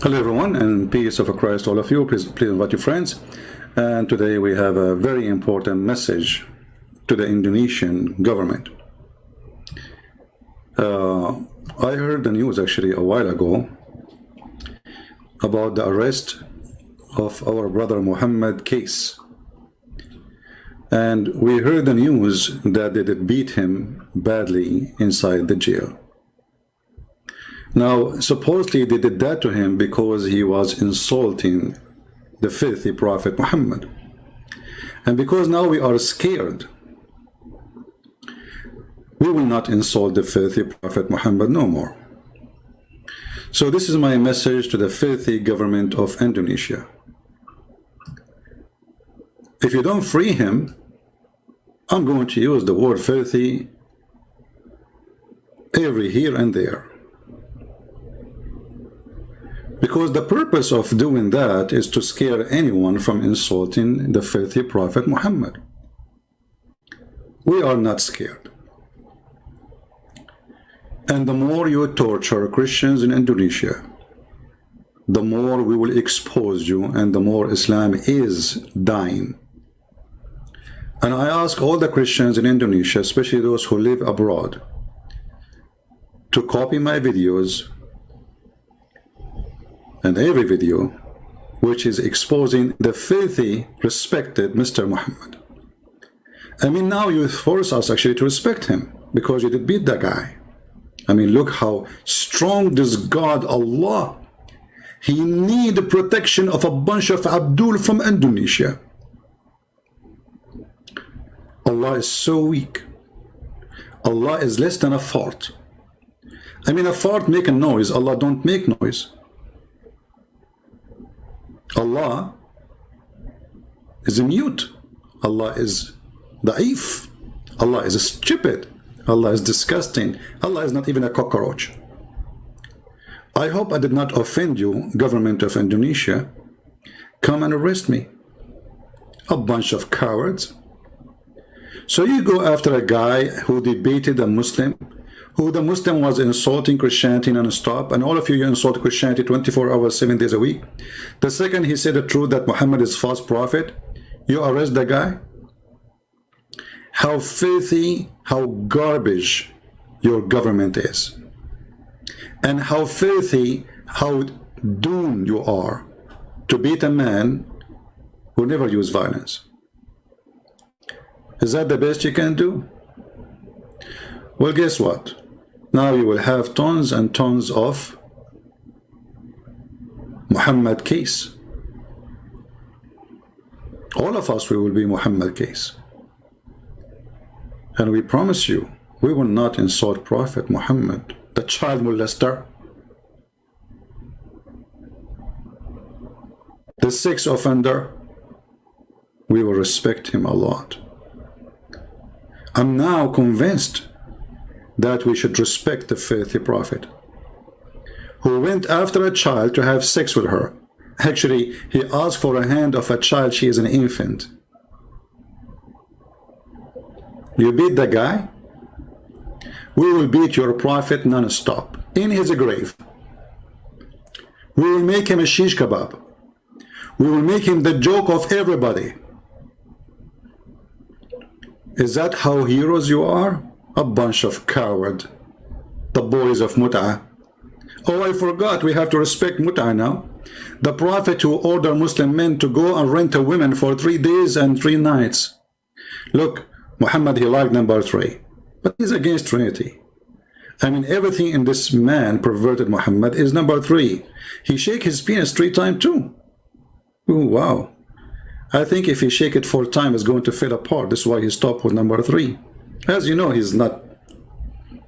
Hello everyone, and peace of Christ all of you. Please invite your friends. And today we have a very important message to the Indonesian government. I heard the news actually a while ago about the arrest of our brother Muhammad case. And we heard the news that they did beat him badly inside the jail. Now, supposedly they did that to him because he was insulting the filthy Prophet Muhammad. And because now we are scared, we will not insult the filthy Prophet Muhammad no more. So this is my message to the filthy government of Indonesia. If you don't free him, I'm going to use the word filthy every here and there. Because the purpose of doing that is to scare anyone from insulting the filthy Prophet Muhammad. We are not scared. And the more you torture Christians in Indonesia, the more we will expose you and the more Islam is dying. And I ask all the Christians in Indonesia, especially those who live abroad, to copy my videos and every video which is exposing the filthy, respected Mr. Muhammad. I mean, now you force us actually to respect him because you did beat that guy. I mean, look how strong this God, Allah. He need the protection of a bunch of Abdul from Indonesia. Allah is so weak. Allah is less than a fart. I mean, a fart make a noise. Allah don't make noise. Allah is mute. Allah is da'if. Allah is stupid. Allah is disgusting. Allah is not even a cockroach. I hope I did not offend you, government of Indonesia. Come and arrest me. A bunch of cowards. So you go after a guy who debated a Muslim, who the Muslim was insulting Christianity non-stop, and all of you insult Christianity 24 hours, 7 days a week. The second he said the truth that Muhammad is false prophet, you arrest the guy. How filthy, how garbage your government is. And how filthy, how doomed you are to beat a man who never used violence. Is that the best you can do? Well, guess what? Now you will have tons and tons of Muhammad case. All of us, we will be Muhammad case. And we promise you, we will not insult Prophet Muhammad, the child molester, the sex offender. We will respect him a lot. I'm now convinced that we should respect the filthy prophet who went after a child to have sex with her. Actually, he asked for a hand of a child. She is an infant. You beat the guy? We will beat your prophet non-stop in his grave. We will make him a shish kebab. We will make him the joke of everybody. Is that how heroes you are? A bunch of coward, the boys of Mut'ah. Oh, I forgot, we have to respect Mut'ah now. The Prophet who ordered Muslim men to go and rent a woman for 3 days and 3 nights. Look, Muhammad, he liked number 3, but he's against Trinity. I mean, everything in this man, perverted Muhammad, is number 3. He shake his penis 3 times too. Oh, wow. I think if he shake it 4 times, it's going to fall apart. That's why he stopped with number 3. As you know, he's not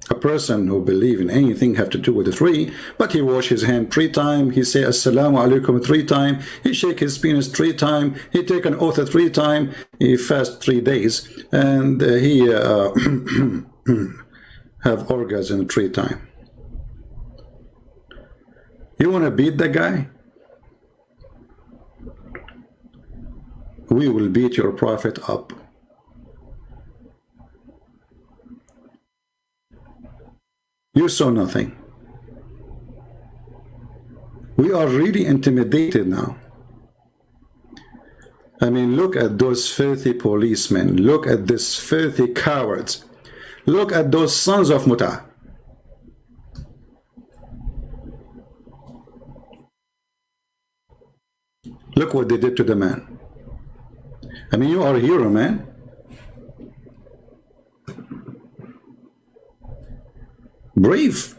a person who believes in anything have to do with the 3, but he wash his hand 3 times, he say assalamu alaikum 3 times, he shake his penis 3 times, he take an oath 3 times, he fast 3 days, and he have orgasm 3 times. You want to beat the guy? We will beat your prophet up. You saw nothing. We are really intimidated now. I mean, look at those filthy policemen. Look at these filthy cowards. Look at those sons of Muta. Look what they did to the man. I mean, you are a hero, man. Brave.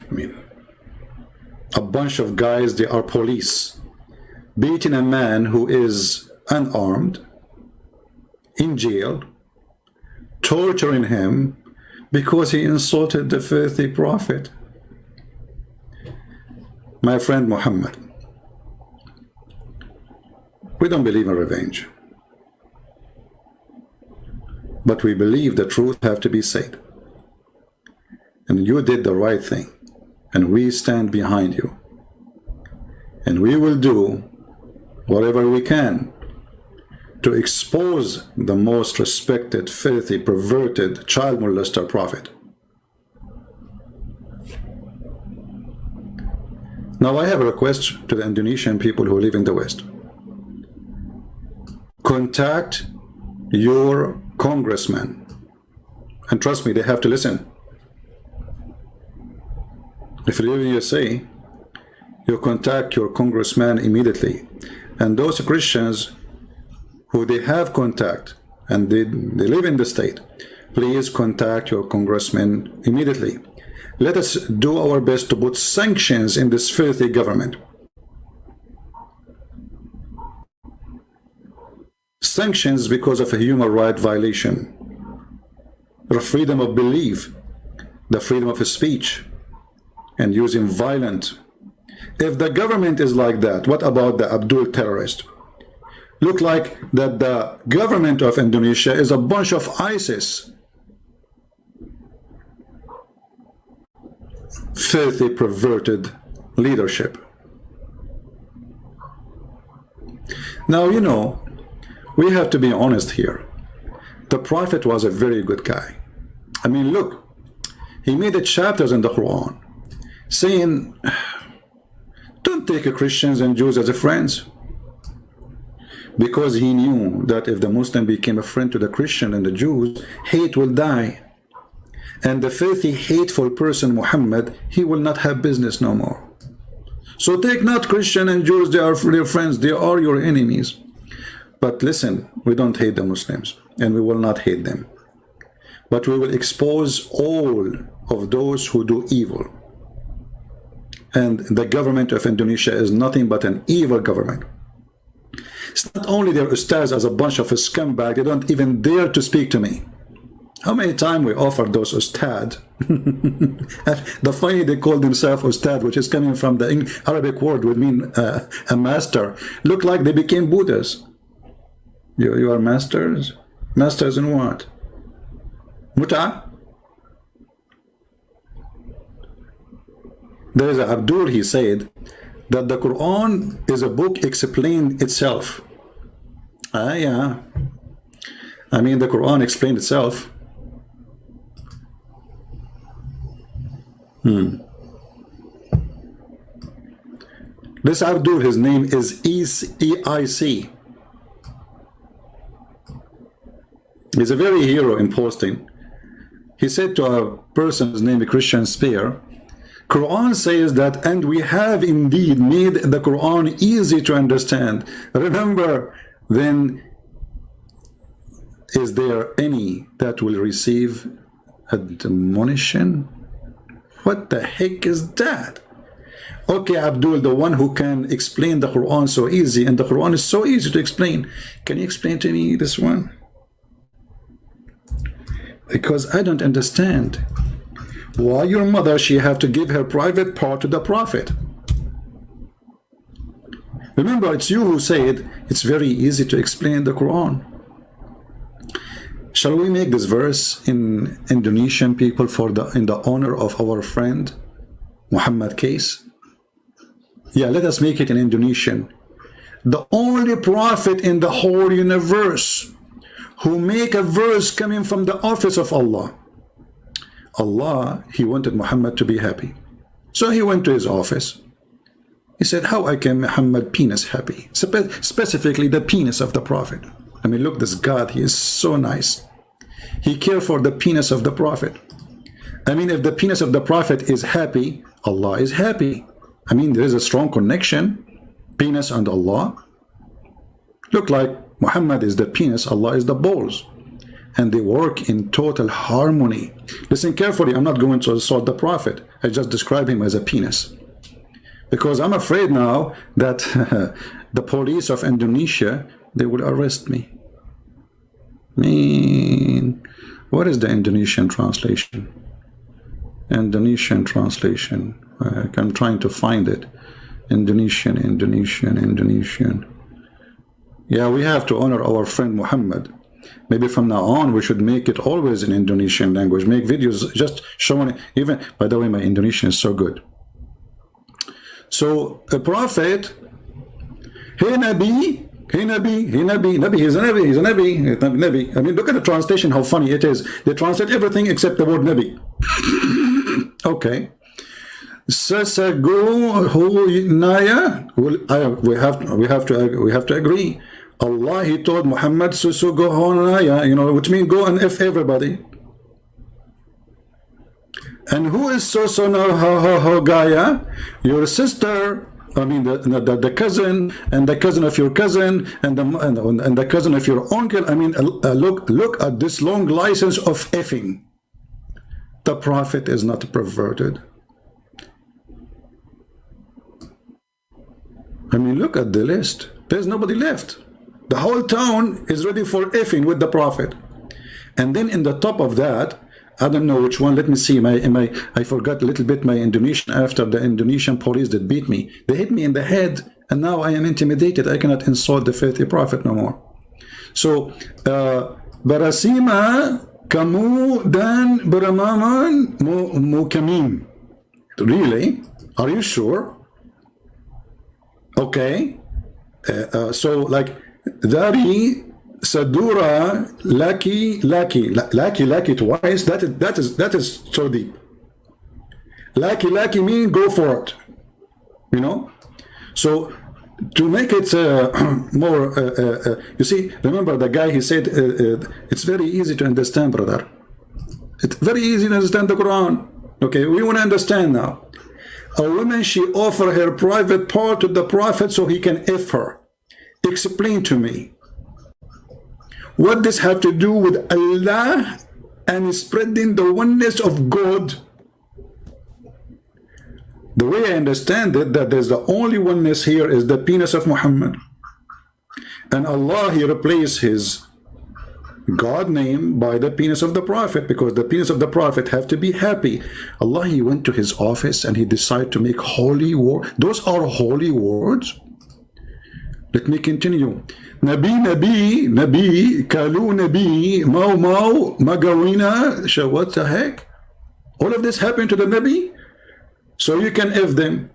I mean, a bunch of guys, they are police, beating a man who is unarmed, in jail, torturing him because he insulted the filthy prophet. My friend Muhammad, we don't believe in revenge, but we believe the truth have to be said. And you did the right thing, and we stand behind you, and we will do whatever we can to expose the most respected, filthy, perverted, child molester prophet. Now I have a request to the Indonesian people who live in the West. Contact your congressman, and trust me, they have to listen. If you live in USA, you contact your congressman immediately. And those Christians who they have contact and they live in the state, please contact your congressman immediately. Let us do our best to put sanctions in this filthy government. Sanctions because of a human right violation, the freedom of belief, the freedom of speech, and using violence. If the government is like that, what about the Abdul terrorist? Look like that the government of Indonesia is a bunch of ISIS. Filthy, perverted leadership. Now, you know, we have to be honest here. The Prophet was a very good guy. I mean, look, he made chapters in the Quran saying, don't take Christians and Jews as friends. Because he knew that if the Muslim became a friend to the Christian and the Jews, hate will die. And the filthy, hateful person, Muhammad, he will not have business no more. So take not Christian and Jews, they are your friends, they are your enemies. But listen, we don't hate the Muslims, and we will not hate them. But we will expose all of those who do evil. And the government of Indonesia is nothing but an evil government. It's not only their ustads as a bunch of scumbag, they don't even dare to speak to me. How many times we offered those ustad? The funny, they call themselves ustad, which is coming from the Arabic word, would mean a master. Look like they became Buddhas. You are masters? Masters in what? Muta? There is Abdul, he said that the Quran is a book explained itself. Yeah. I mean, the Quran explained itself. This Abdul, his name is EIC. He's a very hero in posting. He said to a person's name, Christian Spear, Quran says that, and we have indeed made the Quran easy to understand. Remember, then, is there any that will receive admonition? What the heck is that? Okay, Abdul, the one who can explain the Quran so easy, and the Quran is so easy to explain. Can you explain to me this one? Because I don't understand. Why your mother, she have to give her private part to the Prophet? Remember, it's you who said it's very easy to explain the Quran. Shall we make this verse in Indonesian people in the honor of our friend Muhammad case? Yeah, let us make it in Indonesian. The only prophet in the whole universe who make a verse coming from the office of Allah. Allah, he wanted Muhammad to be happy. So he went to his office He said, how I can Muhammad penis happy? Specifically the penis of the Prophet. I mean, look, this God, he is so nice. He cares for the penis of the Prophet. I mean, if the penis of the Prophet is happy, Allah is happy. I mean, there is a strong connection, penis and Allah. Look like Muhammad is the penis, Allah is the balls. And they work in total harmony. Listen carefully, I'm not going to assault the Prophet. I just describe him as a penis. Because I'm afraid now that the police of Indonesia, they will arrest me. What is the Indonesian translation? Indonesian translation. I'm trying to find it. Indonesian. Yeah, we have to honor our friend Muhammad. Maybe from now on we should make it always in Indonesian language. Make videos just showing it. Even, by the way, my Indonesian is so good. So a prophet, hey Nabi, he's a Nabi. I mean, look at the translation, how funny it is. They translate everything except the word Nabi. Okay. Sasago Naya. We have to agree. Allah, he told Muhammad, Naya, you know, which means go and F everybody. And who is Gaya? Your sister. I mean, the cousin, and the cousin of your cousin, and the cousin of your uncle. I mean, look at this long license of effing. The Prophet is not perverted. I mean, look at the list. There's nobody left. The whole town is ready for effing with the Prophet. And then in the top of that, I don't know which one. Let me see. I forgot a little bit my Indonesian after the Indonesian police that beat me. They hit me in the head, and now I am intimidated. I cannot insult the faithful Prophet no more. So, Barasima kamu dan beramaman mukamim. Really? Are you sure? Okay. So, like, Dari Sadura Laki twice. That is so deep. Laki mean go for it. You know. So to make it more, you see, remember the guy, he said it's very easy to understand, brother. It's very easy to understand the Quran. Okay, we want to understand now. A woman, she offer her private part to the Prophet so he can F her. Explain to me. What does have to do with Allah and spreading the oneness of God? The way I understand it, that there's the only oneness here is the penis of Muhammad. And Allah, he replaced his God name by the penis of the Prophet, because the penis of the Prophet have to be happy. Allah, he went to his office and he decided to make holy words. Those are holy words. Let me continue. Nabi, Kalu Nabi, Mau, Magawina. What the heck? All of this happened to the Nabi? So you can F them.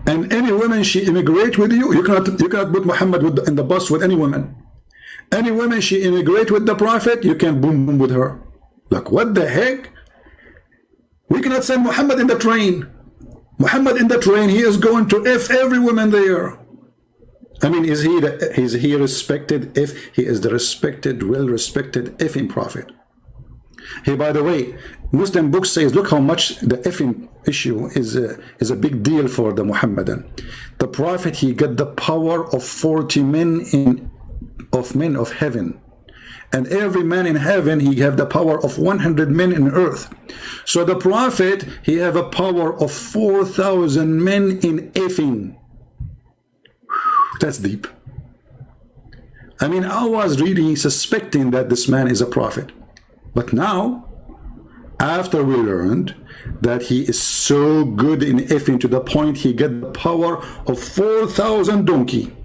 And any woman, she immigrate with you. You cannot put Muhammad in the bus with any woman. Any woman, she immigrate with the Prophet, you can boom with her. Like, what the heck? We cannot send Muhammad in the train. Muhammad in the train, he is going to F every woman there. I mean, is he respected? If he is the respected, well-respected effing Prophet. Hey, by the way, Muslim book says, look how much the effing issue is a big deal for the Muhammadan. The Prophet, he got the power of 40 men of heaven. And every man in heaven, he have the power of 100 men in earth. So the Prophet, he have a power of 4,000 men in effing. That's deep. I mean, I was really suspecting that this man is a prophet. But now, after we learned that he is so good in effing to the point he get the power of 4,000 donkey.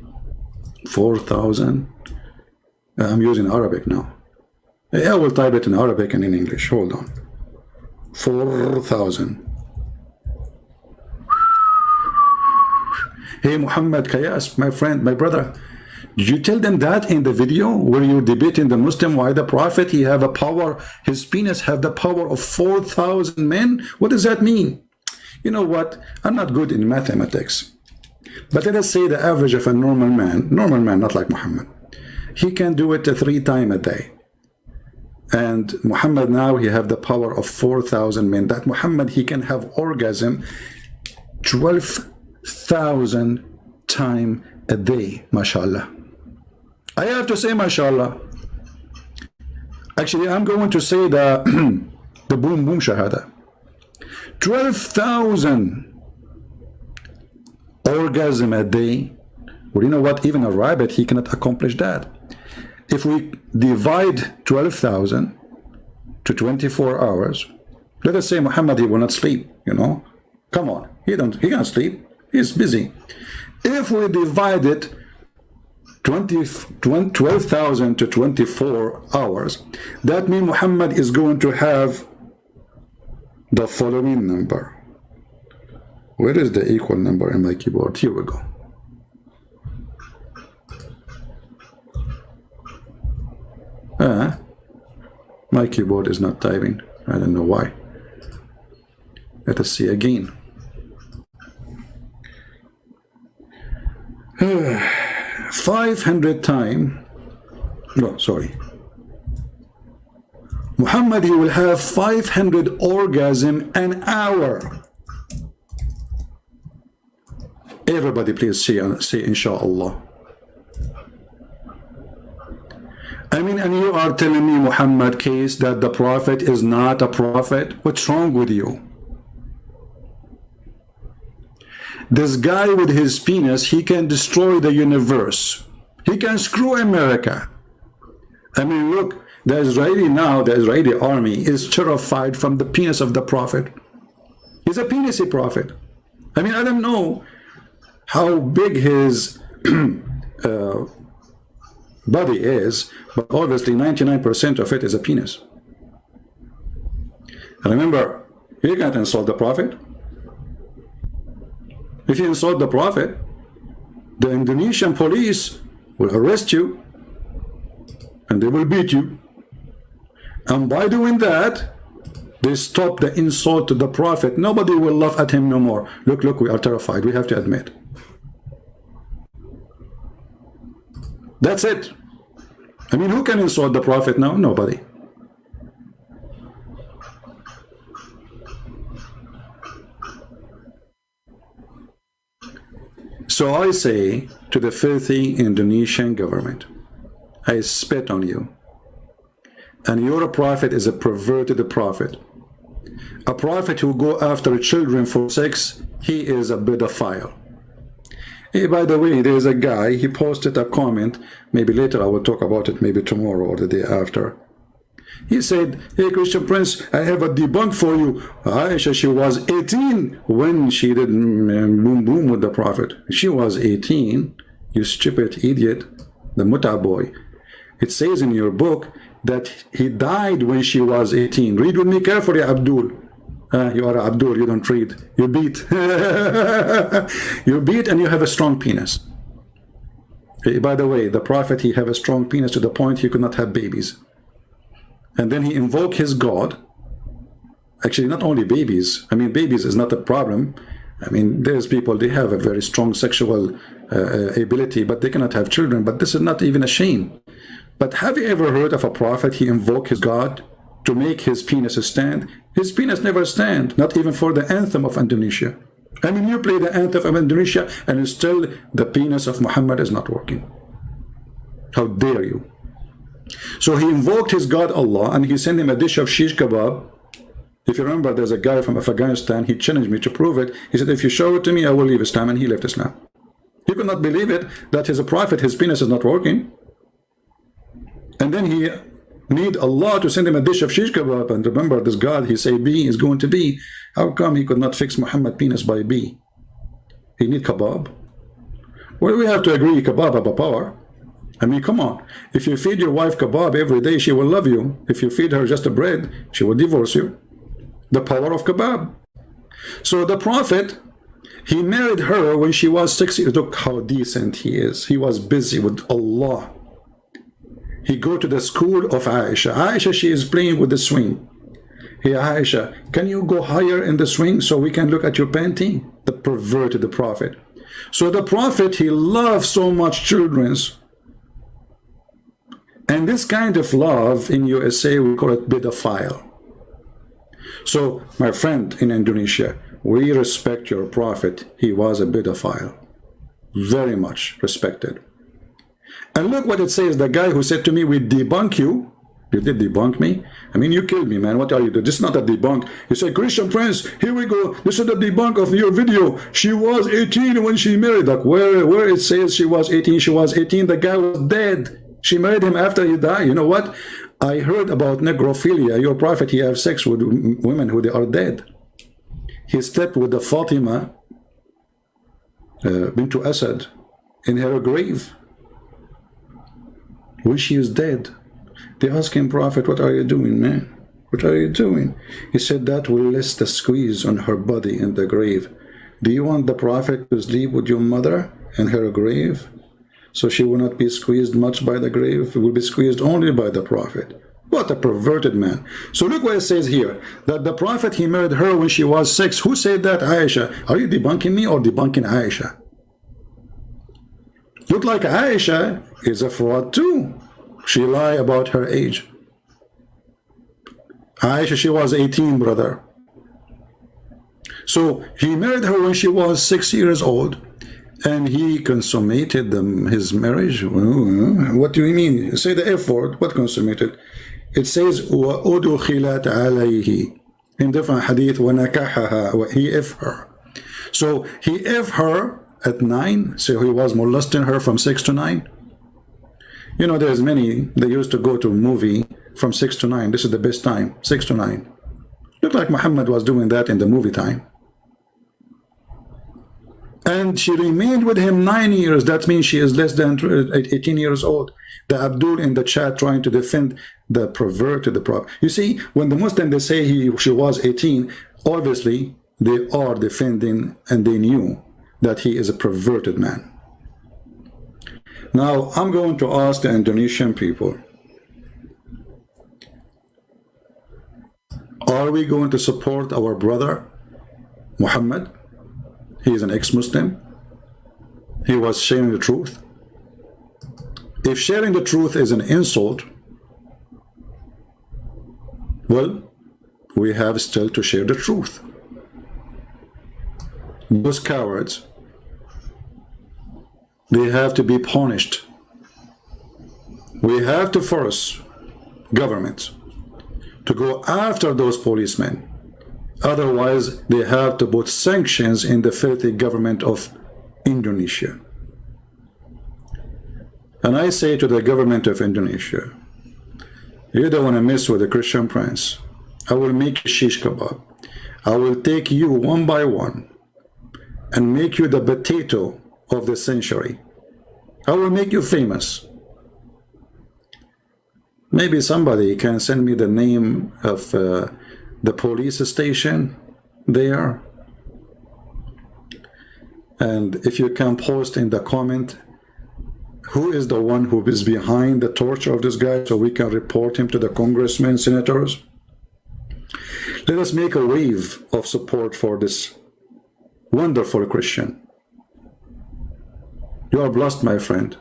4,000. I'm using Arabic now. I will type it in Arabic and in English. Hold on. 4,000. Hey, Muhammad Kayas, my friend, my brother. Did you tell them that in the video where you're debating the Muslim why the Prophet, he have a power, his penis have the power of 4,000 men? What does that mean? You know what? I'm not good in mathematics. But let us say the average of a normal man, not like Muhammad, he can do it 3 times a day. And Muhammad now, he have the power of 4,000 men. That Muhammad, he can have orgasm 12,000 times a day, mashallah. I have to say mashallah. Actually, I'm going to say the the boom boom shahada. 12,000 orgasm a day. Well, you know what? Even a rabbit, he cannot accomplish that. If we divide 12,000 to 24 hours, let us say Muhammad, he will not sleep, you know. Come on, he can't sleep. He's busy. If we divide it 12,000 to 24 hours, that means Muhammad is going to have the following number. Where is the equal number in my keyboard? Here we go. My keyboard is not typing. I don't know why. Let us see again. 500 times. No, sorry. Muhammad, he will have 500 orgasm an hour. Everybody please say inshallah. I mean, and you are telling me, Muhammad case, that the Prophet is not a prophet? What's wrong with you? This guy with his penis, he can destroy the universe. He can screw America. I mean, look, the Israeli army is terrified from the penis of the Prophet. He's a penisy prophet. I mean, I don't know how big his body is, but obviously 99% of it is a penis. And remember, you can't insult the Prophet. If you insult the Prophet, the Indonesian police will arrest you and they will beat you. And by doing that, they stop the insult to the Prophet. Nobody will laugh at him no more. Look, we are terrified. We have to admit. That's it. I mean, who can insult the Prophet now? Nobody. So I say to the filthy Indonesian government, I spit on you. And your prophet is a perverted prophet. A prophet who go after children for sex, he is a pedophile. Hey, by the way, there's a guy, he posted a comment, maybe later I will talk about it, maybe tomorrow or the day after. He said, hey, Christian Prince, I have a debunk for you. Aisha, she was 18 when she did boom boom with the Prophet. She was 18, you stupid idiot, the Muta boy. It says in your book that he died when she was 18. Read with me carefully, Abdul. You are Abdul, you don't read. You beat. You beat and you have a strong penis. By the way, the Prophet, he have a strong penis to the point he could not have babies. And then he invoked his God. Actually, not only babies. I mean, babies is not a problem. I mean, there's people, they have a very strong sexual ability, but they cannot have children. But this is not even a shame. But have you ever heard of a prophet, he invoked his God to make his penis stand? His penis never stand, not even for the anthem of Indonesia. I mean, you play the anthem of Indonesia and still the penis of Muhammad is not working. How dare you? So he invoked his God Allah and he sent him a dish of shish kebab. If you remember, there's a guy from Afghanistan, he challenged me to prove it. He said, if you show it to me, I will leave Islam, and he left Islam. He could not believe it, that as a prophet, his penis is not working. And then he need Allah to send him a dish of shish kebab. And remember, this God, he say B is going to be. How come he could not fix Muhammad penis by B? He need kebab. Well, we have to agree, kebab have a power. I mean, come on. If you feed your wife kebab every day, she will love you. If you feed her just a bread, she will divorce you. The power of kebab. So the Prophet, He married her when she was 6 years. Look how decent he is. He was busy with Allah. He go to the school of Aisha. Aisha, she is playing with the swing. Hey Aisha, can you go higher in the swing so we can look at your panty? The perverted the Prophet. So the Prophet, he loves so much children. And this kind of love in USA, we call it pedophile. So, my friend in Indonesia, we respect your Prophet. He was a pedophile. Very much respected. And look what it says. The guy who said to me, we debunk you. You did debunk me? I mean, you killed me, man. What are you doing? This is not a debunk. You say, Christian Prince, here we go. This is the debunk of your video. She was 18 when she married. Like, where it says she was 18, she was 18. The guy was dead. She married him after he died. You know what? I heard about necrophilia. Your Prophet, he have sex with women who they are dead. He slept with the Fatima bint Asad in her grave when she is dead. They asked him, Prophet, what are you doing, man? What are you doing? He said, that will less the squeeze on her body in the grave. Do you want the Prophet to sleep with your mother in her grave? So she will not be squeezed much by the grave. It will be squeezed only by the Prophet. What a perverted man. So look what it says here. That the Prophet, he married her when she was 6. Who said that? Aisha. Are you debunking me or debunking Aisha? Look like Aisha is a fraud too. She lied about her age. Aisha, she was 18, brother. So he married her when she was 6 years old. And he consummated his marriage. What do you mean? Say the F word. What consummated? It says وَأُدُخِلَتْ عَلَيْهِ in different hadith وَنَكَحَهَا. He F her. So he F her at 9. So he was molesting her from 6 to 9. You know, there's many, they used to go to a movie from 6 to 9. This is the best time, 6 to 9. Look like Muhammad was doing that in the movie time. And she remained with him 9 years. That means she is less than 18 years old. The Abdul in the chat trying to defend the perverted, the Prophet. You see, when the Muslim, they say she was 18, obviously they are defending and they knew that he is a perverted man. Now, I'm going to ask the Indonesian people, are we going to support our brother, Muhammad? He is an ex-Muslim. He was sharing the truth. If sharing the truth is an insult, well, we have still to share the truth. Those cowards, they have to be punished. We have to force government to go after those policemen. Otherwise, they have to put sanctions in the filthy government of Indonesia. And I say to the government of Indonesia, you don't want to mess with the Christian Prince. I will make you shish kebab. I will take you one by one and make you the potato of the century. I will make you famous. Maybe somebody can send me the name of the police station there, and if you can post in the comment who is the one who is behind the torture of this guy, so we can report him to the congressmen, senators. Let us make a wave of support for this wonderful Christian. You are blessed, my friend.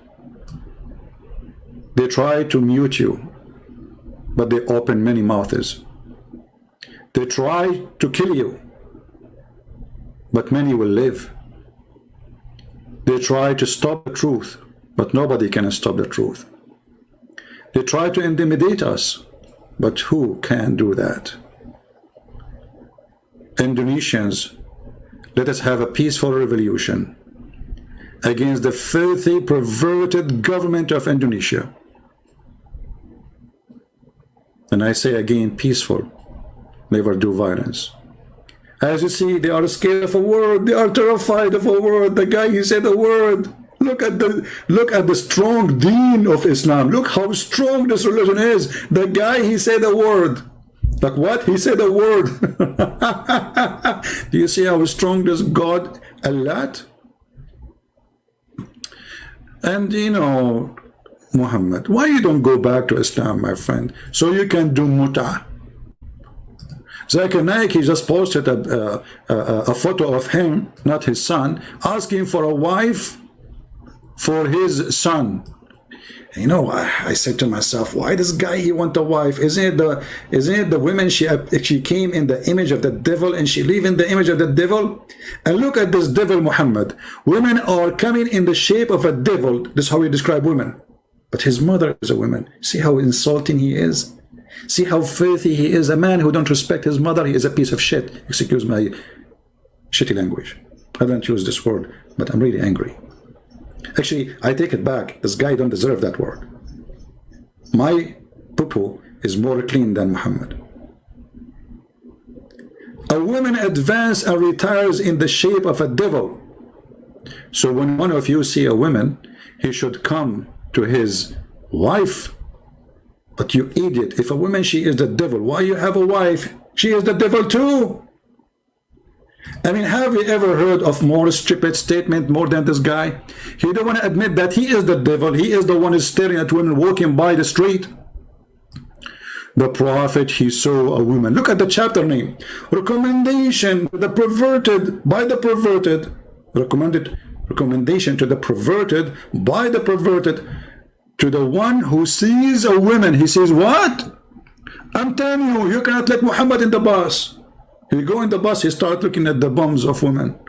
They try to mute you, but they open many mouths. They try to kill you, but many will live. They try to stop the truth, but nobody can stop the truth. They try to intimidate us, but who can do that? Indonesians, let us have a peaceful revolution against the filthy, perverted government of Indonesia. And I say again, peaceful. Never do violence. As you see, they are scared of a word. They are terrified of a word. The guy, he said a word. Look at the strong deen of Islam. Look how strong this religion is. The guy, he said a word. Like what? He said a word. Do you see how strong this God Allat. And you know, Muhammad, why you don't go back to Islam, my friend, so you can do muta? Zakir Naik, he just posted a photo of him, not his son, asking for a wife for his son. You know, I said to myself, why this guy, he want a wife? Isn't it the women, she came in the image of the devil and she live in the image of the devil? And look at this devil Muhammad. Women are coming in the shape of a devil. This is how we describe women. But his mother is a woman. See how insulting he is? See how filthy he is? A man who don't respect his mother, he is a piece of shit. Excuse my shitty language. I don't use this word, but I'm really angry. Actually, I take it back. This guy don't deserve that word. My poo-poo is more clean than Muhammad. A woman advances and retires in the shape of a devil. So when one of you see a woman, he should come to his wife. But you idiot, if a woman, she is the devil, why you have a wife? She is the devil too. I mean, have you ever heard of more stupid statement more than this guy? He don't want to admit that he is the devil. He is the one who's staring at women walking by the street. The prophet, he saw a woman. Look at the chapter name. Recommendation to the perverted by the perverted. Recommendation to the perverted by the perverted. To the one who sees a woman. He says, what? I'm telling you, you cannot let Muhammad in the bus. He go in the bus, he start looking at the bums of women.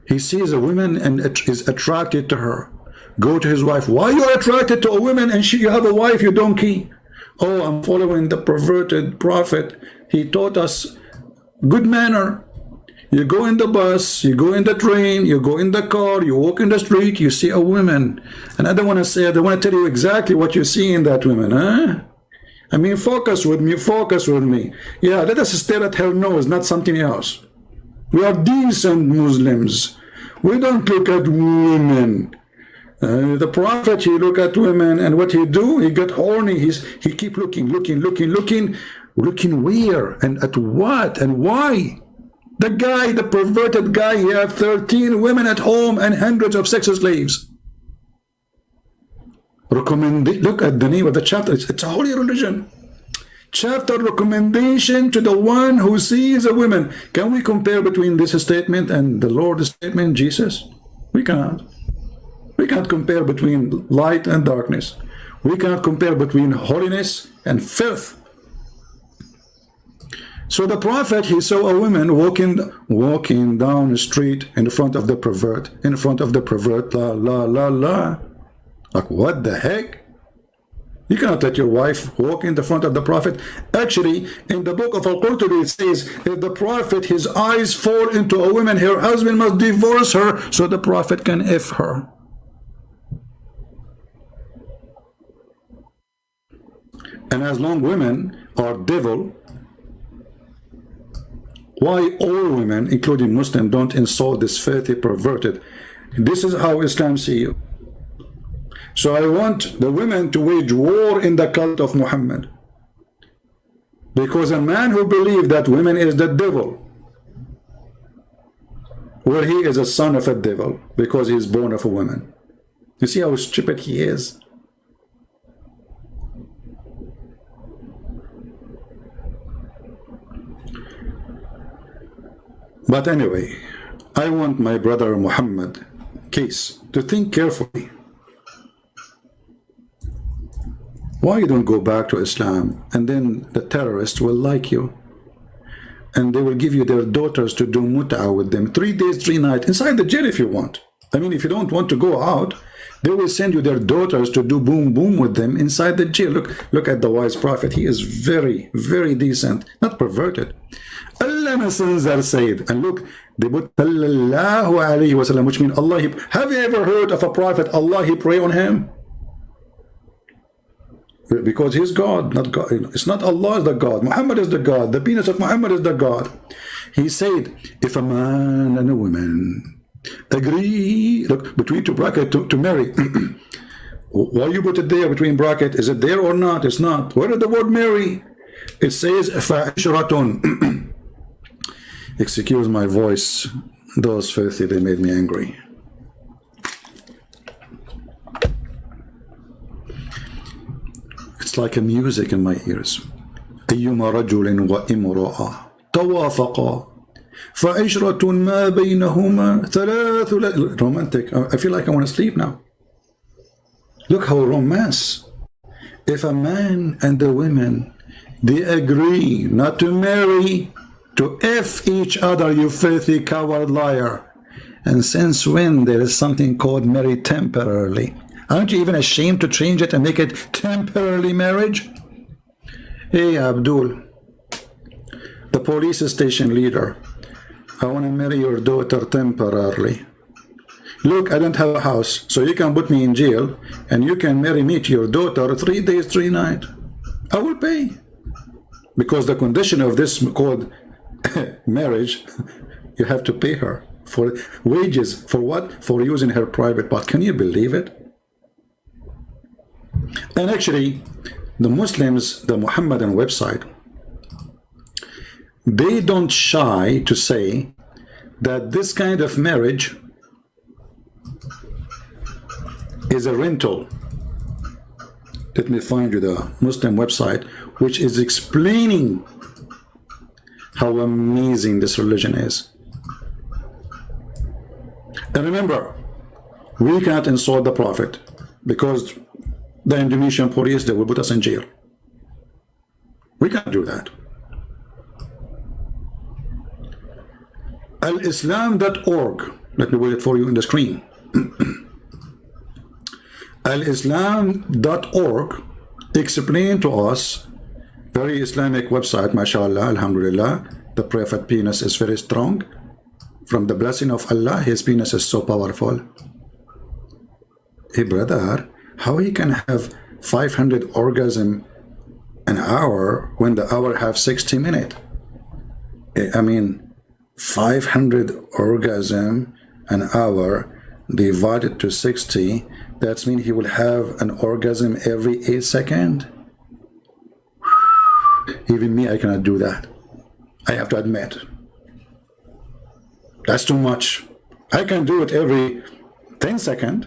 He sees a woman and is attracted to her. Go to his wife. Why you are attracted to a woman and you have a wife, you donkey? Oh, I'm following the perverted prophet. He taught us good manner. You go in the bus, you go in the train, you go in the car, you walk in the street, you see a woman. And I don't want to say, I don't want to tell you exactly what you see in that woman, huh? I mean, focus with me, focus with me. Yeah, let us stare at her nose, not something else. We are decent Muslims. We don't look at women. The prophet, he look at women, and what he do? He got horny. He keep looking where and at what and why? The guy, the perverted guy, he have 13 women at home and hundreds of sex slaves. Look at the name of the chapter. It's a holy religion. Chapter recommendation to the one who sees a woman. Can we compare between this statement and the Lord's statement, Jesus? We cannot. We can't compare between light and darkness. We cannot compare between holiness and filth. So the prophet, he saw a woman walking down the street in front of the pervert, la. Like, what the heck? You cannot let your wife walk in the front of the prophet. Actually, in the book of Al-Qurtubi, it says, if the prophet, his eyes fall into a woman, her husband must divorce her so the prophet can F her. And as long women are devil, why all women, including Muslims, don't insult this filthy perverted? This is how Islam see you. So I want the women to wage war in the cult of Muhammad. Because a man who believes that women is the devil, well, he is a son of a devil because he is born of a woman. You see how stupid he is? But anyway, I want my brother Muhammad case to think carefully. Why you don't go back to Islam, and then the terrorists will like you, and they will give you their daughters to do mut'a with them 3 days, 3 nights inside the jail if you want. I mean, if you don't want to go out, they will send you their daughters to do boom boom with them inside the jail. Look at the wise prophet. He is very, very decent, not perverted. Allah Messenger said, and look, they put Sallallahu Alaihi Wasallam, which means Allah. Have you ever heard of a prophet, Allah, he pray on him? Because he's God, not God. It's not Allah is the God. Muhammad is the God. The penis of Muhammad is the God. He said, if a man and a woman agree, look, between two brackets to marry. Why you put it there between bracket? Is it there or not? It's not. Where is the word marry? It says fa'ishratun. Excuse my voice. Those filthy, they made me angry. It's like a music in my ears. أيما رجل وامرأة توافقا فعشرة ما بينهما ثلاث. Romantic. I feel like I want to sleep now. Look how romance. If a man and a woman, they agree not to marry, to F each other, you filthy coward liar. And since when there is something called marry temporarily? Aren't you even ashamed to change it and make it temporarily marriage? Hey Abdul, the police station leader, I want to marry your daughter temporarily. Look, I don't have a house, so you can put me in jail and you can marry me to your daughter 3 days, 3 nights. I will pay. Because the condition of this called marriage, you have to pay her for wages. For what? For using her private part. Can you believe it? And actually, the Muslims, the Muhammadan website, they don't shy to say that this kind of marriage is a rental. Let me find you the Muslim website, which is explaining how amazing this religion is. And remember, we can't insult the Prophet because the Indonesian police, they will put us in jail. We can't do that. Alislam.org. Let me put it for you in the screen. Alislam.org explain to us, very Islamic website, mashallah, alhamdulillah. The Prophet penis is very strong. From the blessing of Allah, his penis is so powerful. Hey brother, how he can have 500 orgasm an hour when the hour have 60 minutes? I mean, 500 orgasm an hour divided to 60, that means he will have an orgasm every 8 seconds. Even me, I cannot do that. I have to admit. That's too much. I can do it every 10 seconds,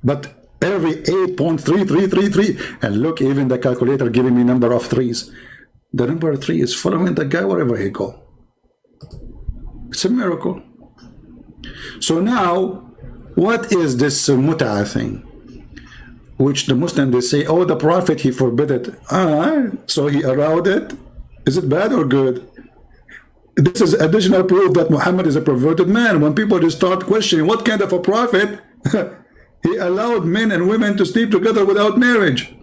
but every 8.3333, and look, even the calculator giving me number of threes. The number 3 is following the guy wherever he go. It's a miracle. So now, what is this mut'a thing? Which the Muslims, they say, oh, the Prophet, he forbid it. So he allowed it? Is it bad or good? This is additional proof that Muhammad is a perverted man. When people just start questioning what kind of a prophet, he allowed men and women to sleep together without marriage.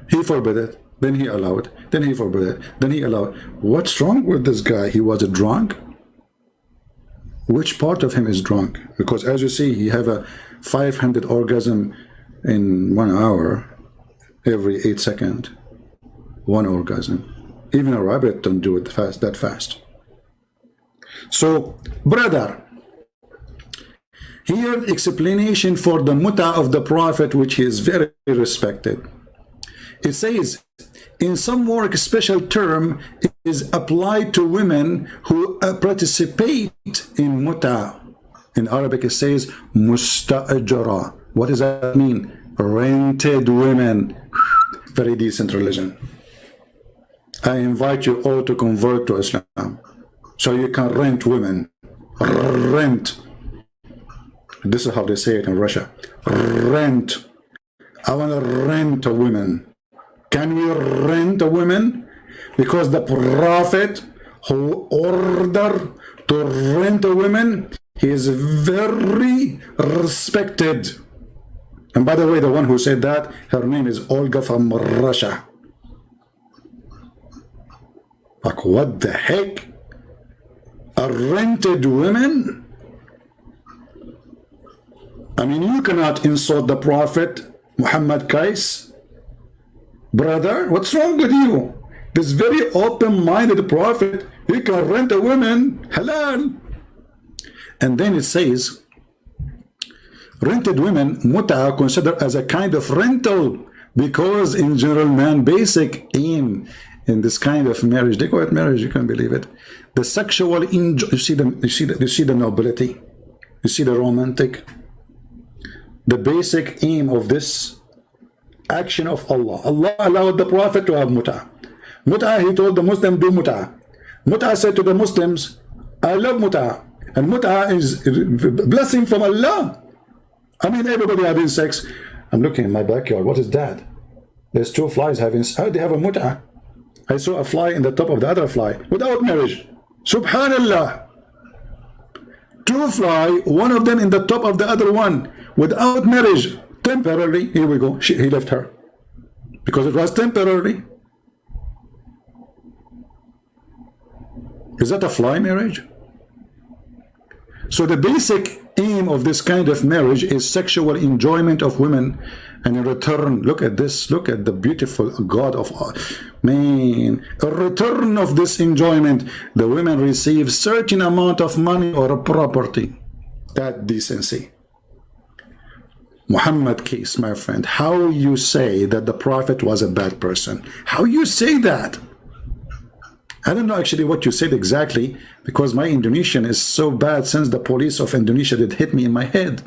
He forbid it, then he allowed, then he forbid it, then he allowed. What's wrong with this guy? He was a drunk? Which part of him is drunk? Because as you see, he have a 500 orgasm in 1 hour, every 8 seconds, 1 orgasm. Even a rabbit don't do it that fast. So, brother, here explanation for the muta of the Prophet, which is very respected. It says, in some work, special term is applied to women who participate in muta. In Arabic, it says musta'ajara. What does that mean? Rented women. Very decent religion. I invite you all to convert to Islam, so you can rent women. Rent. This is how they say it in Russia. Rent. I want to rent a woman. Can we rent a woman? Because the Prophet who ordered to rent a woman, he is very respected. And by the way, the one who said that, her name is Olga from Russia. Like, what the heck? A rented woman? I mean, you cannot insult the Prophet Muhammad Kais. Brother, what's wrong with you? This very open-minded Prophet, he can rent a woman, halal. And then it says, rented women, muta, considered as a kind of rental, because in general, man basic aim in this kind of marriage, they call it marriage, you can't believe it. The sexual enjoy, you see the nobility, you see the romantic, the basic aim of this action of Allah. Allah allowed the Prophet to have mut'ah. Mut'ah, he told the Muslim, do mut'ah. Mut'ah said to the Muslims, I love mut'ah. And mut'ah is blessing from Allah. I mean, everybody having sex. I'm looking in my backyard. What is that? There's two flies having. How do they have a mut'ah? I saw a fly in the top of the other fly without marriage. Subhanallah. Two fly, one of them in the top of the other one without marriage. Temporarily, here we go. He left her because it was temporarily. Is that a fly marriage? So the basic aim of this kind of marriage is sexual enjoyment of women, and in return, look at this, look at the beautiful God of man. In return of this enjoyment, the women receive certain amount of money or a property. That decency. Muhammad case, my friend, how you say that the Prophet was a bad person? How you say that? I don't know actually what you said exactly, because my Indonesian is so bad since the police of Indonesia did hit me in my head.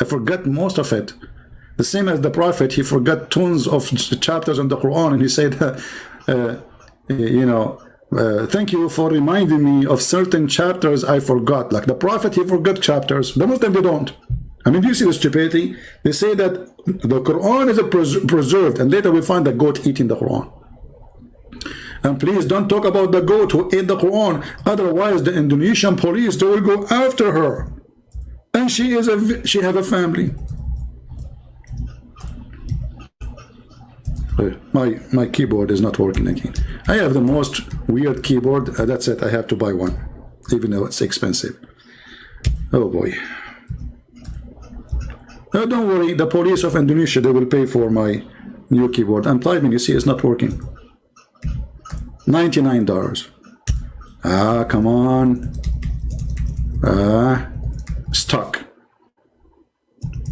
I forgot most of it. The same as the Prophet, he forgot tons of chapters in the Quran, and he said, thank you for reminding me of certain chapters I forgot. Like the Prophet, he forgot chapters. The Muslim, they don't. I mean, do you see the stupidity? They say that the Quran is preserved, and later we find the goat eating the Quran. And please don't talk about the goat who ate the Quran. Otherwise, the Indonesian police, they will go after her. And she have a family. My keyboard is not working again. I have the most weird keyboard. That's it. I have to buy one, even though it's expensive. Oh boy. Don't worry. The police of Indonesia, they will pay for my new keyboard. I'm typing. You see, it's not working. $99. Ah, come on. Stuck.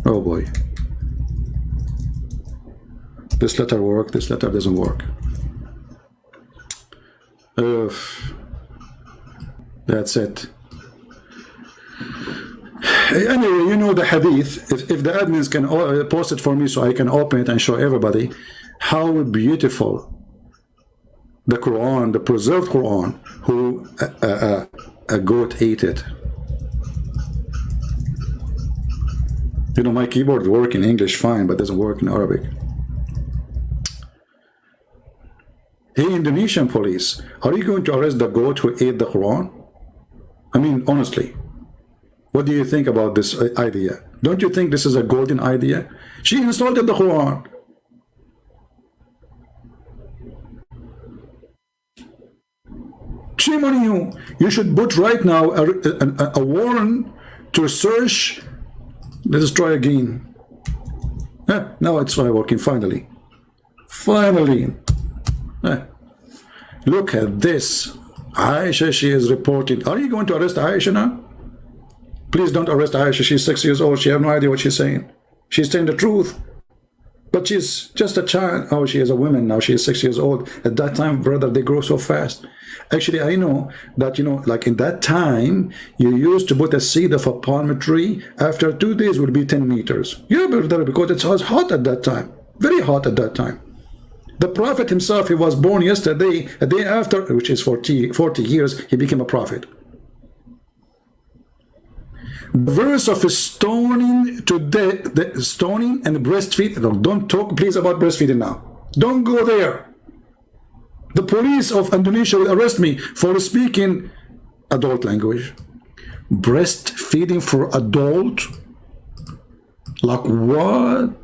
Oh boy. This letter work, this letter doesn't work. That's it. Anyway, you know the hadith. If the admins can post it for me so I can open it and show everybody how beautiful the Quran, the preserved Quran, who a goat ate it. You know, my keyboard works in English fine, but doesn't work in Arabic. Hey, Indonesian police, are you going to arrest the goat who ate the Quran? I mean, honestly, what do you think about this idea? Don't you think this is a golden idea? She insulted the Quran. Shame on you. You should put right now a warrant to search. Let's try again. Now it's working finally. Finally. Look at this. Aisha, she is reporting. Are you going to arrest Aisha now? Please don't arrest Aisha. She's 6 years old. She has no idea what she's saying. She's saying the truth. But she's just a child. Oh, she is a woman now. She is 6 years old. At that time, brother, they grow so fast. Actually, I know that, you know, like in that time, you used to put a seed of a palm tree. After 2 days, would be 10 meters. Yeah, brother, because it was hot at that time. Very hot at that time. The Prophet himself, he was born yesterday. A day after, which is 40 years, he became a prophet. The verse of stoning to death, the stoning and breastfeeding. Don't talk, please, about breastfeeding now. Don't go there. The police of Indonesia will arrest me for speaking adult language. Breastfeeding for adult? Like what?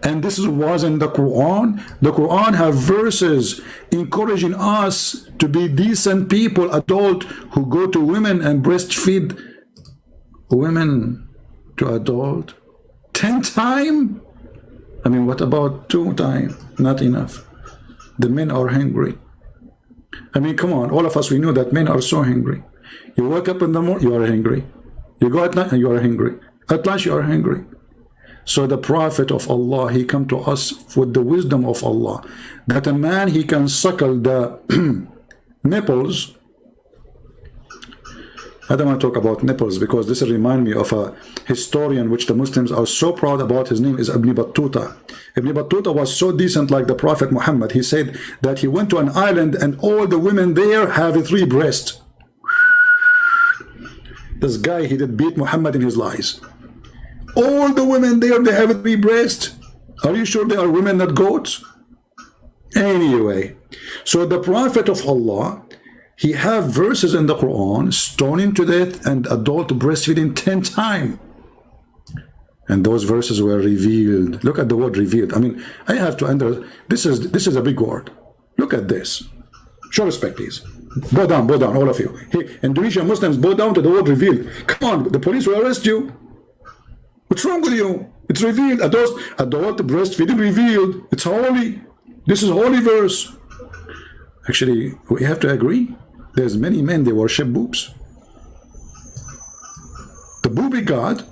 And this was in the Quran. The Quran have verses encouraging us to be decent people, adult, who go to women and breastfeed women to adult. 10 times? I mean, what about 2 times? Not enough. The men are hungry. I mean, come on, all of us, we know that men are so hungry. You wake up in the morning, you are hungry. You go at night and you are hungry. At lunch, you are hungry. So the Prophet of Allah, he come to us with the wisdom of Allah, that a man, he can suckle the nipples. I don't want to talk about nipples because this reminds me of a historian which the Muslims are so proud about. His name is Ibn Battuta. Ibn Battuta was so decent like the Prophet Muhammad. He said that he went to an island and all the women there have 3 breasts. This guy, he did beat Muhammad in his lies. All the women there, they have 3 breasts. Are you sure they are women, not goats? Anyway, so the Prophet of Allah, he have verses in the Quran, stoning to death and adult breastfeeding 10 times. And those verses were revealed. Look at the word revealed. I mean, I have to enter. This is a big word. Look at this. Show respect, please. Bow down, all of you. Hey, Indonesian Muslims, bow down to the word revealed. Come on, the police will arrest you. What's wrong with you? It's revealed. Adult breastfeeding revealed. It's holy. This is holy verse. Actually, we have to agree. There's many men, they worship boobs. The booby god,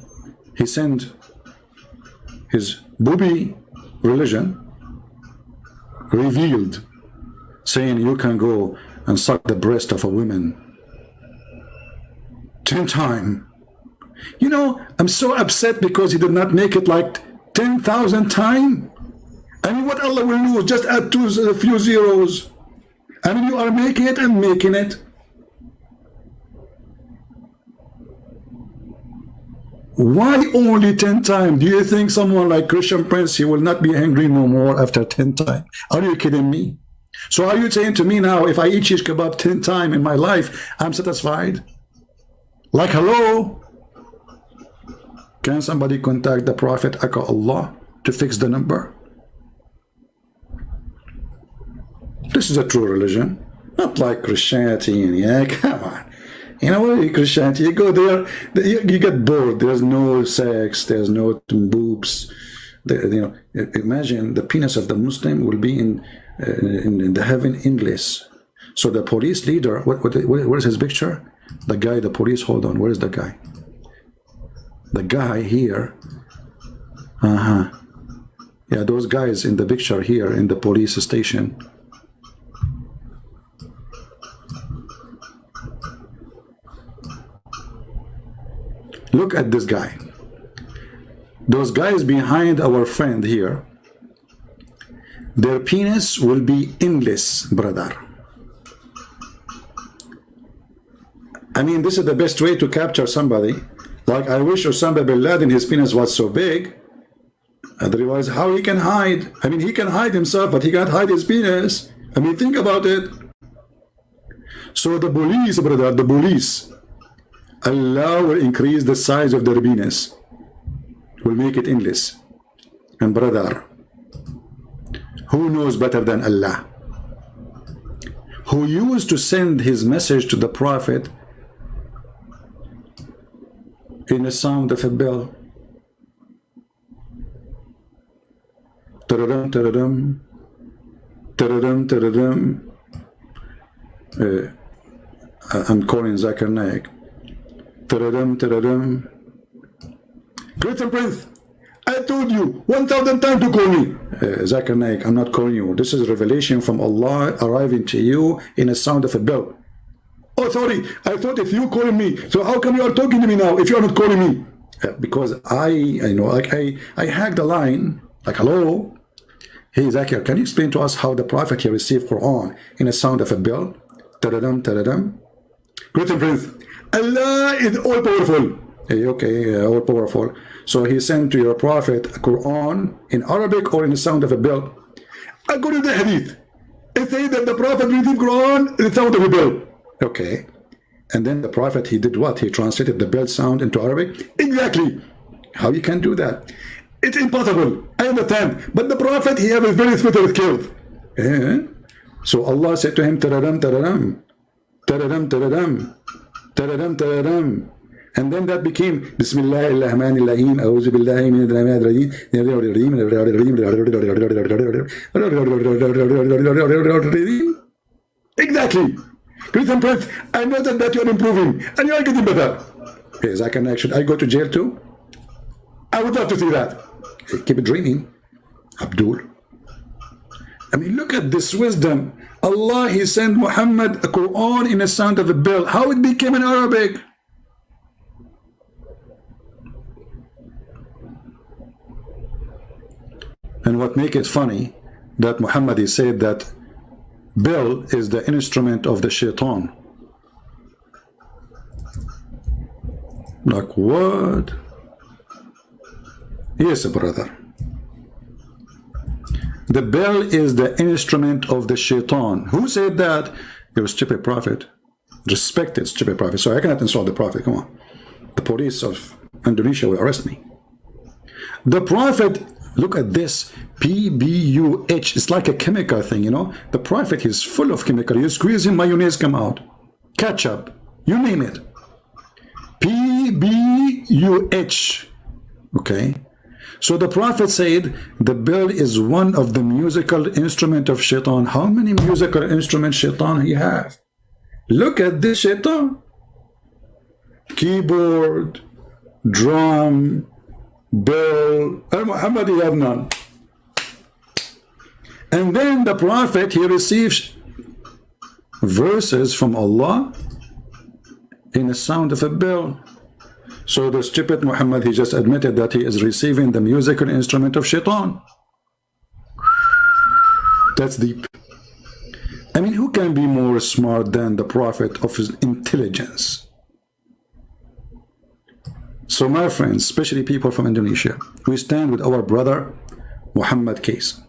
he sent his booby religion revealed, saying you can go and suck the breast of a woman 10 times. You know, I'm so upset because he did not make it like 10,000 times. I mean, what Allah will do is just add a few zeros. I mean, you are making it and making it. Why only 10 times? Do you think someone like Christian Prince, he will not be angry no more after 10 times? Are you kidding me? So are you saying to me now, if I eat shish kebab 10 times in my life, I'm satisfied? Like, hello? Can somebody contact the Prophet Aka Allah to fix the number? This is a true religion, not like Christianity. And yeah, come on. You know what, Christianity, you go there, you get bored. There's no sex, there's no boobs. You know, imagine the penis of the Muslim will be in the heaven endless. So the police leader, where's his picture? The guy, the police, hold on, where is the guy? The guy here. Yeah, those guys in the picture here in the police station. Look at this guy. Those guys behind our friend here, their penis will be endless, brother. I mean, this is the best way to capture somebody. Like, I wish Osama bin Laden, his penis was so big. Otherwise, how he can hide? I mean, he can hide himself, but he can't hide his penis. I mean, think about it. So the police, brother, the police, Allah will increase the size of their penis, will make it endless. And brother, who knows better than Allah? Who used to send his message to the Prophet in the sound of a bell. Terhadap, terhadap, terhadap, terhadap. I'm calling Zakir Naik. Terhadap, terhadap. Greater Prince, I told you 1,000 times to call me. Zakir Naik, I'm not calling you. This is revelation from Allah arriving to you in a sound of a bell. Oh, sorry, I thought if you calling me, so how come you are talking to me now if you are not calling me? Because I know, like I hacked the line, like, hello? Hey, Zakir, can you explain to us how the Prophet here received Quran in a sound of a bell? Tadadam, tadadam. Greater Prince, Allah is all powerful. Hey, okay, all powerful. So he sent to your Prophet a Quran in Arabic or in the sound of a bell. According to the Hadith, it says that the Prophet received Quran in the sound of a bell. Okay. And then the Prophet, he did what? He translated the bell sound into Arabic? Exactly. How you can do that? It's impossible. I understand. But the Prophet, he had his very spirit killed. So Allah said to him, Taradam, taradam, taradam, taradam, taradam, taradam. And then that became Bismillahirrahmanirrahim, A'udhu billahi min al-rajim. Exactly. Christian Prince, I noticed that you are improving and you are getting better. Yes, I can actually. I go to jail too? I would love to see that. keep dreaming, Abdul. I mean, look at this wisdom. Allah, He sent Muhammad a Quran in the sound of a bell. How it became in Arabic? And what make it funny, that Muhammad, he said that bell is the instrument of the shaitan. Like what? Yes, brother. The bell is the instrument of the shaitan. Who said that? You're a stupid prophet. Respected stupid prophet. So I cannot insult the prophet. Come on. The police of Indonesia will arrest me. The prophet, look at this. PBUH. It's like a chemical thing, you know. The prophet is full of chemical. You squeeze in, mayonnaise come out. Ketchup. You name it. PBUH. Okay. So the prophet said the bell is one of the musical instrument of shaitan. How many musical instruments shaitan he have? Look at this shaitan. Keyboard, drum, bell. Muhammad, he have none. And then the prophet, he receives verses from Allah in the sound of a bell. So the stupid Muhammad, he just admitted that he is receiving the musical instrument of shaitan. That's deep. I mean, who can be more smart than the prophet of his intelligence? So my friends, especially people from Indonesia, we stand with our brother Muhammad case.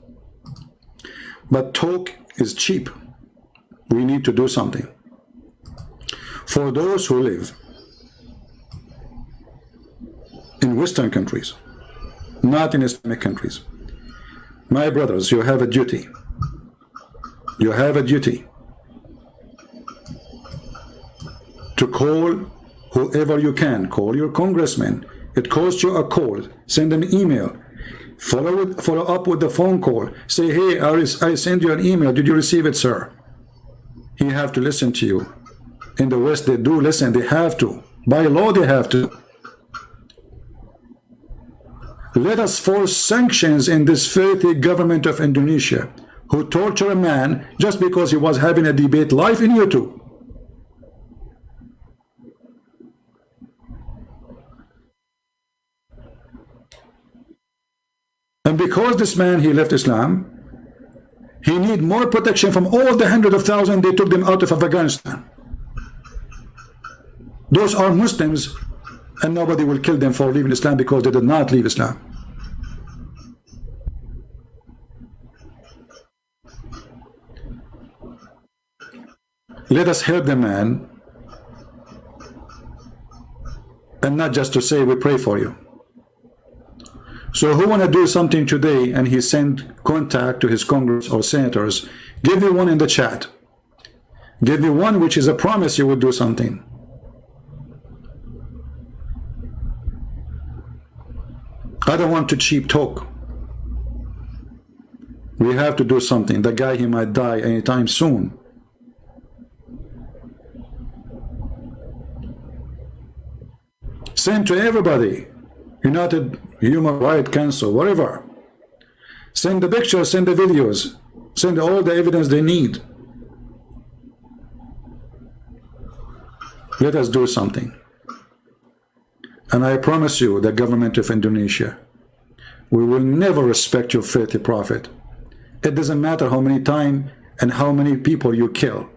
But talk is cheap. We need to do something. For those who live in Western countries, not in Islamic countries, my brothers, you have a duty. You have a duty to call whoever you can. Call your congressman. It costs you a call. Send an email. Follow up with the phone call. Say, hey, I send you an email. Did you receive it, sir? He have to listen to you. In the West, they do listen. They have to. By law, they have to. Let us force sanctions in this filthy government of Indonesia, who torture a man just because he was having a debate live in YouTube. And because this man, he left Islam, he need more protection from all the hundreds of thousands they took them out of Afghanistan. Those are Muslims, and nobody will kill them for leaving Islam because they did not leave Islam. Let us help the man, and not just to say we pray for you. So who want to do something today and he send contact to his Congress or senators, give me one in the chat. Give me one which is a promise you will do something. I don't want to cheap talk. We have to do something. The guy, he might die anytime soon. Send to everybody. United Human Rights Council, whatever. Send the pictures, send the videos, send all the evidence they need. Let us do something. And I promise you, the government of Indonesia, we will never respect your filthy prophet. It doesn't matter how many times and how many people you kill.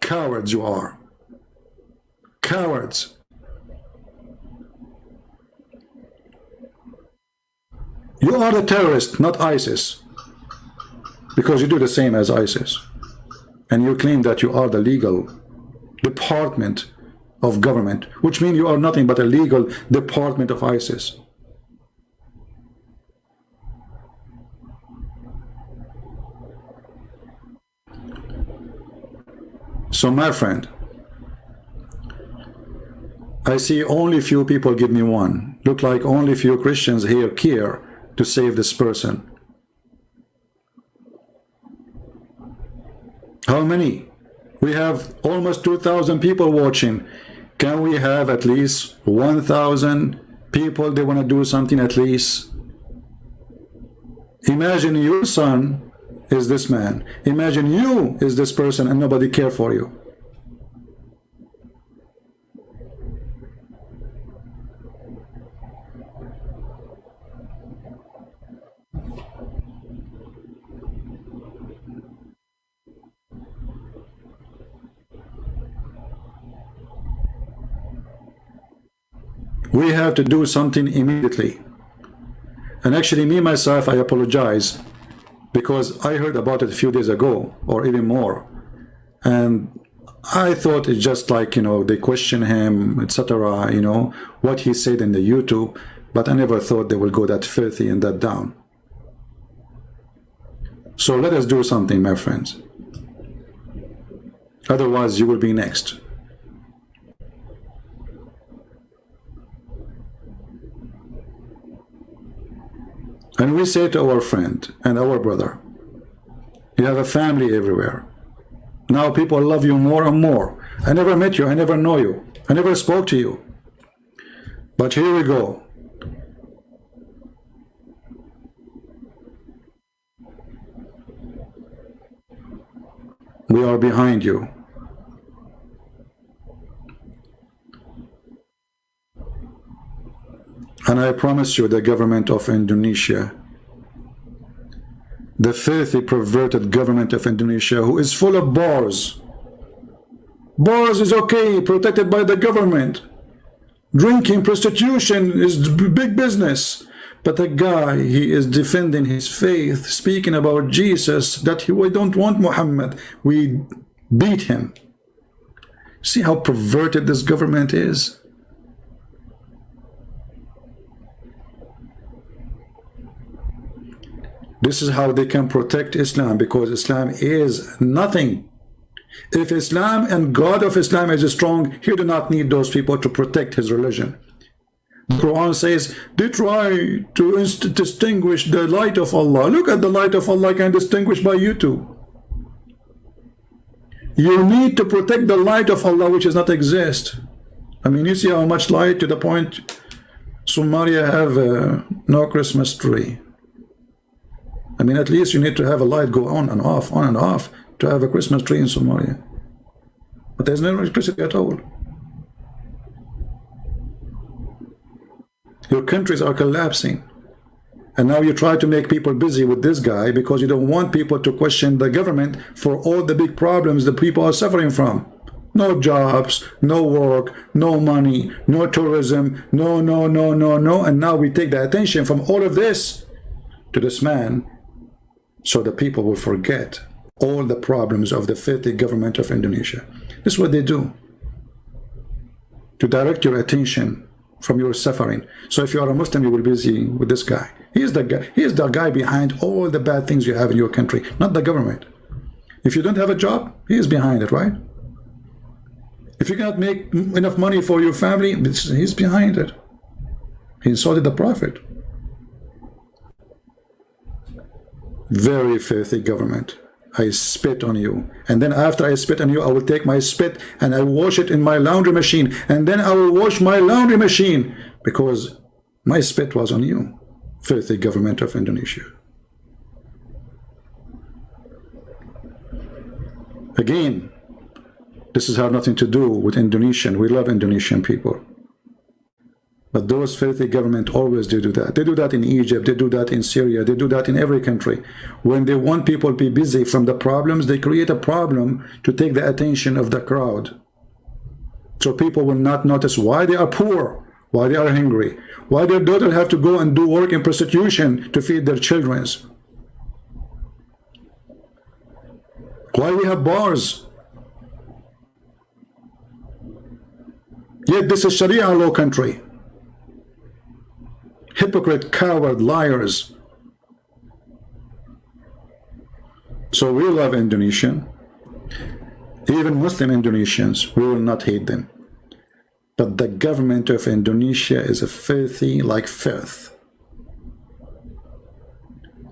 Cowards you are. Cowards. You are the terrorist, not ISIS, because you do the same as ISIS, and you claim that you are the legal department of government, which means you are nothing but a legal department of ISIS. So my friend, I see only few people give me one. Look like only few Christians here care to save this person. How many? We have almost 2,000 people watching. Can we have at least 1,000 people they want to do something at least? Imagine your son is this man. Imagine you is this person and nobody care for you. We have to do something immediately. And actually, me myself, I apologize because I heard about it a few days ago or even more. And I thought it's just like, you know, they question him, etc., you know, what he said in the YouTube. But I never thought they will go that filthy and that down. So let us do something, my friends. Otherwise, you will be next. And we say to our friend and our brother, you have a family everywhere. Now people love you more and more. I never met you. I never know you. I never spoke to you. But here we go. We are behind you. And I promise you, the government of Indonesia, the filthy, perverted government of Indonesia, who is full of bars. Bars is okay, protected by the government. Drinking, prostitution is big business. But the guy, he is defending his faith, speaking about Jesus, that we don't want Muhammad. We beat him. See how perverted this government is? This is how they can protect Islam, because Islam is nothing. If Islam and God of Islam is strong, he do not need those people to protect his religion. The Quran says they try to distinguish the light of Allah. Look at the light of Allah can distinguish by you too. You need to protect the light of Allah, which does not exist. I mean, you see how much light, to the point Somalia have no Christmas tree. I mean, at least you need to have a light go on and off to have a Christmas tree in Somalia. But there's no electricity at all. Your countries are collapsing. And now you try to make people busy with this guy because you don't want people to question the government for all the big problems the people are suffering from. No jobs, no work, no money, no tourism, no. And now we take the attention from all of this to this man, so the people will forget all the problems of the filthy government of Indonesia. This is what they do, to direct your attention from your suffering. So if you are a Muslim, you will be busy with this guy. He is the guy. He is the guy behind all the bad things you have in your country, not the government. If you don't have a job, he is behind it, right? If you cannot make enough money for your family, he's behind it. He insulted the Prophet. Very filthy government. I spit on you, and then after I spit on you, I will take my spit and I wash it in my laundry machine, and then I will wash my laundry machine because my spit was on you. Filthy government of Indonesia. Again, this has nothing to do with Indonesian. We love Indonesian people. But those filthy government always do that. They do that in Egypt, they do that in Syria, they do that in every country. When they want people to be busy from the problems, they create a problem to take the attention of the crowd. So people will not notice why they are poor, why they are hungry, why their daughter have to go and do work in prostitution to feed their children. Why we have bars. Yet this is Sharia law country. Hypocrite, coward, liars. So we love Indonesian. Even Muslim Indonesians, we will not hate them. But the government of Indonesia is a filthy like filth.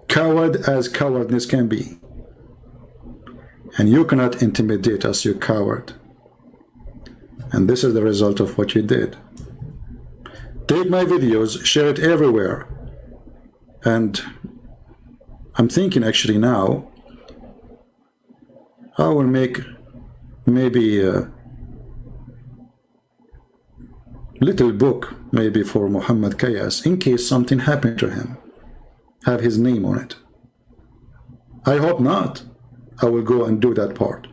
Coward as cowardness can be. And you cannot intimidate us, you coward. And this is the result of what you did. Take my videos, share it everywhere, and I'm thinking actually now, I will make maybe a little book maybe for Muhammad KERAS in case something happened to him. Have his name on it. I hope not. I will go and do that part.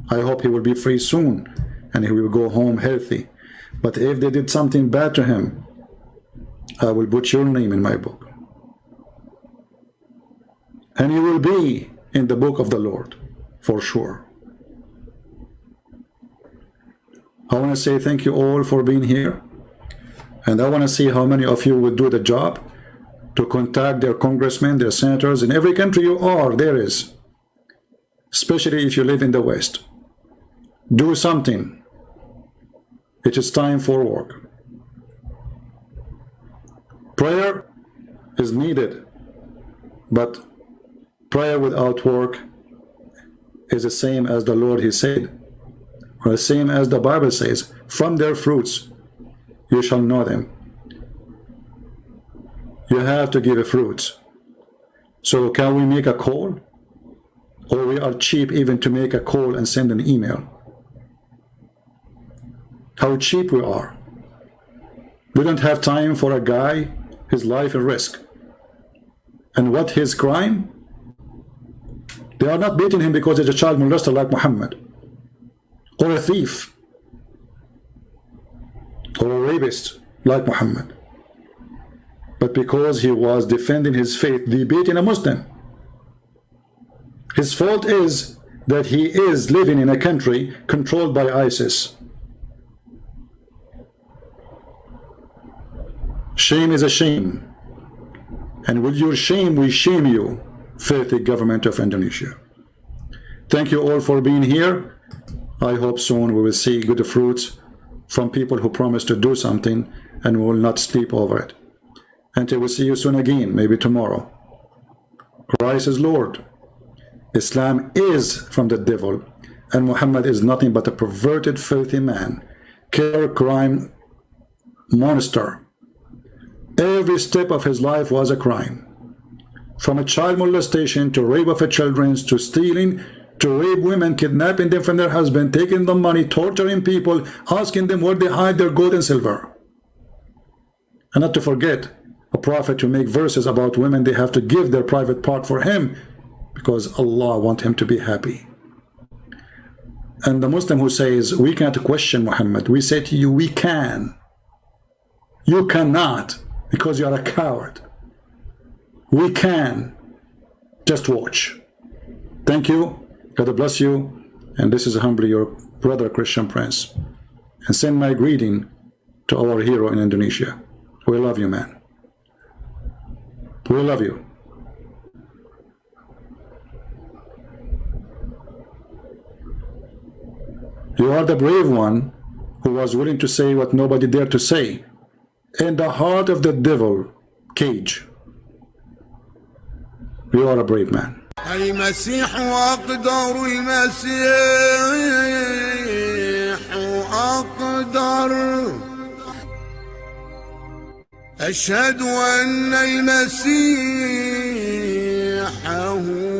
I hope he will be free soon and he will go home healthy. But if they did something bad to him, I will put your name in my book. And you will be in the book of the Lord, for sure. I want to say thank you all for being here. And I want to see how many of you will do the job to contact their congressmen, their senators, in every country you are, there is. Especially if you live in the West. Do something. It is time for work. Prayer is needed, but prayer without work is the same as the Lord He said, or the same as the Bible says, from their fruits you shall know them. You have to give fruits. So can we make a call? Or we are cheap even to make a call and send an email? How cheap we are. We don't have time for a guy, his life at risk. And what his crime? They are not beating him because he's a child molester like Muhammad, or a thief, or a rapist like Muhammad. But because he was defending his faith, they beat in a Muslim. His fault is that he is living in a country controlled by ISIS. Shame is a shame. And with your shame, we shame you, filthy government of Indonesia. Thank you all for being here. I hope soon we will see good fruits from people who promise to do something and will not sleep over it. Until we see you soon again, maybe tomorrow. Christ is Lord. Islam is from the devil, and Muhammad is nothing but a perverted, filthy man, killer, crime monster. Every step of his life was a crime. From a child molestation to rape of children, to stealing, to rape women, kidnapping them from their husband, taking them money, torturing people, asking them where they hide their gold and silver. And not to forget, a prophet to make verses about women, they have to give their private part for him because Allah wants him to be happy. And the Muslim who says, we can't question Muhammad, we say to you, we can. You cannot, because you are a coward. We can. Just watch. Thank you. God bless you. And this is humbly your brother Christian Prince. And send my greeting to our hero in Indonesia. We love you, man. We love you. You are the brave one who was willing to say what nobody dared to say. In the heart of the devil cage. You are a brave man. المسيح أقدر المسيح أقدر أشهد أن المسيح هو